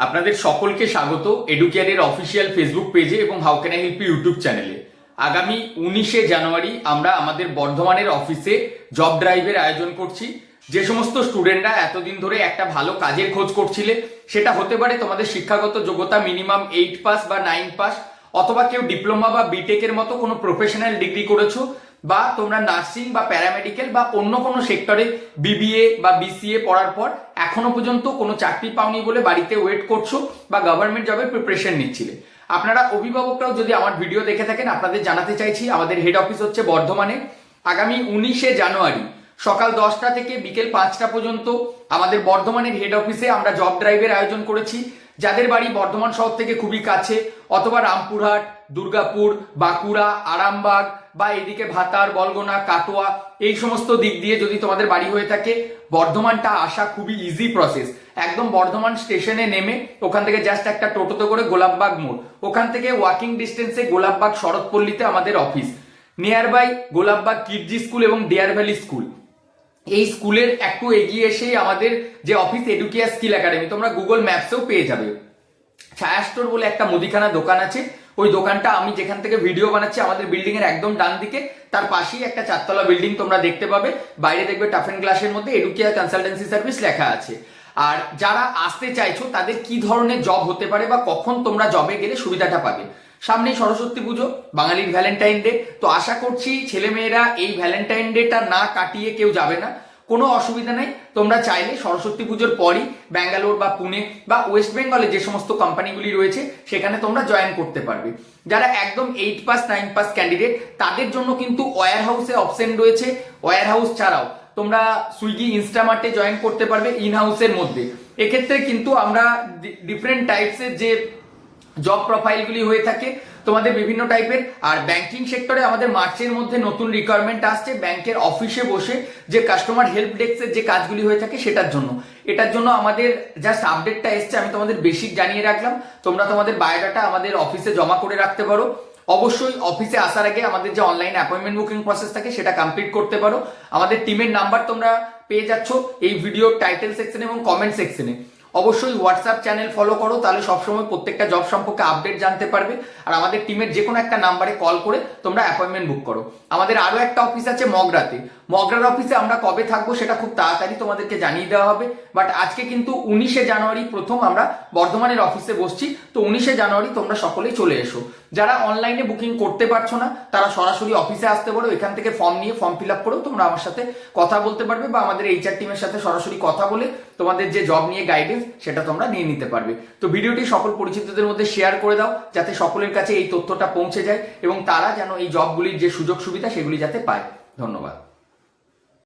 আপনাদের সকলকে স্বাগত এডুকেয়ারের অফিসিয়াল ফেসবুক পেজে এবং how can I help you YouTube চ্যানেলে। আগামী 19শে জানুয়ারি আমরা আমাদের বর্ধমানের অফিসে জব ড্রাইভের আয়োজন করছি। যে সমস্ত স্টুডেন্টরা এতদিন ধরে একটা ভালো কাজের খোঁজ করছিলে, সেটা হতে পারে তোমাদের শিক্ষাগত যোগ্যতা মিনিমাম 8 পাস বা 9 পাস, অথবা কেউ ডিপ্লোমা বা বিটেকের মতো কোনো প্রফেশনাল ডিগ্রি করেছো, বা তোমরা নার্সিং বা প্যারামেডিক্যাল বা অন্য কোনো সেক্টরে বিবিএ বা বিসিএ পড়ার পর এখনো পর্যন্ত কোনো চাকরি পাওনি বলে বাড়িতে ওয়েট করছো বা গভর্নমেন্ট জবের প্রিপারেশন নিচ্ছিলে। আপনারা অভিভাবকরাও যদি আমার ভিডিও দেখে থাকেন, আপনাদের জানাতে চাইছি আমাদের হেড অফিস হচ্ছে বর্ধমানে। আগামী 19শে জানুয়ারি সকাল 10টা থেকে বিকেল 5টা পর্যন্ত আমাদের বর্ধমানের হেড অফিসে আমরা জব ড্রাইভের আয়োজন করেছি। যাদের বাড়ি বর্ধমান শহর থেকে খুবই কাছে, অথবা রামপুরহাট, দুর্গাপুর, বাঁকুড়া, আরামবাগ বা এদিকে ভাতার, বলগোনা, কাটোয়া, এই সমস্ত দিক দিয়ে যদি তোমাদের বাড়ি হয়ে থাকে, বর্ধমানটা আসা খুবই ইজি প্রসেস। একদম বর্ধমান স্টেশনে নেমে ওখান থেকে জাস্ট একটা টোটোতে করে গোলাপবাগ মোড়, ওখান থেকে ওয়াকিং ডিস্টেন্সে গোলাপবাগ শরৎপল্লীতে আমাদের office. Nearby Golapbag Kidzee school এবং ডিয়ার ভ্যালি স্কুল। এই স্কুলের একটু এগিয়ে এসেই আমাদের যে অফিস এডুকেয়ার স্কিল একাডেমি, তোমরা গুগল ম্যাপসেও পেয়ে যাবে। ছায়া স্টোর বলে একটা মুদিখানা দোকান আছে, ওই দোকানটা আমি যেখান থেকে ভিডিও বানাচ্ছি আমাদের বিল্ডিং এর একদম ডান দিকে, তার পাশেই একটা 4তলা বিল্ডিং তোমরা দেখতে পাবে। বাইরে দেখবে টাফ এন্ড গ্লাসের মধ্যে এডুকেয়ার কনসালটেন্সি সার্ভিস লেখা আছে। আর যারা আসতে চাইছো তাদের কি ধরনের জব হতে পারে বা কখন তোমরা জবে গেলে সুবিধাটা পাবে, সামনেই সরস্বতী পুজো, বাঙালির ভ্যালেন্টাইন ডে, তো আশা করছি ছেলেমেয়েরা এই ভ্যালেন্টাইন ডেটা না কাটিয়ে কেউ যাবে না। কোনো অসুবিধা নেই, তোমরা চাইলে সরস্বতী পুজোর পরই ব্যাঙ্গালোর বা পুনে বা ওয়েস্ট বেঙ্গলে যে সমস্ত কোম্পানিগুলি রয়েছে সেখানে তোমরা জয়েন করতে পারবে। যারা একদম 8 পাস 9 পাস ক্যান্ডিডেট, তাদের জন্য কিন্তু ওয়্যার হাউসে অপশন রয়েছে। ওয়্যার হাউস ছাড়াও তোমরা সুইগি, ইনস্টামার্টে জয়েন করতে পারবে ইন হাউসের মধ্যে। এক্ষেত্রে কিন্তু আমরা ডিফারেন্ট টাইপসের যে জব প্রোফাইলগুলি হয়ে থাকে তোমাদের বিভিন্ন টাইপের। আর ব্যাংকিং সেক্টরে আমাদের মার্চের মধ্যে নতুন রিকোয়ারমেন্ট আসছে ব্যাংকের অফিসে বসে যে কাস্টমার হেল্প ডেস্কের যে কাজগুলি হয়ে থাকে সেটার জন্য। এটার জন্য আমাদের জাস্ট আপডেটটা এসছে, আমি তোমাদের বেসিক জানিয়ে রাখলাম। তোমরা তোমাদের বায়োডাটা আমাদের অফিসে জমা করে রাখতে পারো। অবশ্যই অফিসে আসার আগে আমাদের যে অনলাইন অ্যাপয়েন্টমেন্ট বুকিং প্রসেস থাকে সেটা কমপ্লিট করতে পারো। আমাদের টিমের নাম্বার তোমরা পেয়ে যাচ্ছ এই ভিডিও টাইটেল সেকশনে এবং কমেন্ট সেকশনে। অবশ্যই হোয়াটসঅ্যাপ চ্যানেল ফলো করো, তাহলে সবসময় প্রত্যেকটা জব সম্পর্কে আপডেট জানতে পারবে। আর আমাদের টিমের যে কোনো একটা নাম্বারে কল করে তোমরা অ্যাপয়েন্টমেন্ট বুক করো। আমাদের আরো একটা অফিস আছে মগরাতে। মগরার অফিসে আমরা কবে থাকবো সেটা খুব তাড়াতাড়ি তোমাদেরকে জানিয়ে দেওয়া হবে। বাট আজকে কিন্তু 19শে জানুয়ারি প্রথম আমরা বর্ধমানের অফিসে বসছি, তো 19শে জানুয়ারি তোমরা সকলেই চলে এসো। যারা অনলাইনে বুকিং করতে পারছো না তারা সরাসরি অফিসে আসতে পারো, এখান থেকে ফর্ম নিয়ে ফর্ম ফিল আপ করেও তোমরা আমার সাথে কথা বলতে পারবে, বা আমাদের এইচআর টিমের সাথে সরাসরি কথা বলে তোমাদের যে জব নিয়ে গাইডেন্স সেটা তোমরা নিয়ে নিতে পারবে। তো ভিডিওটি সকল পরিচিতদের মধ্যে শেয়ার করে দাও, যাতে সকলের কাছে এই তথ্যটা পৌঁছে যায় এবং তারা যেন এই জবগুলির যে সুযোগ সুবিধা সেগুলি যাতে পায়। ধন্যবাদ।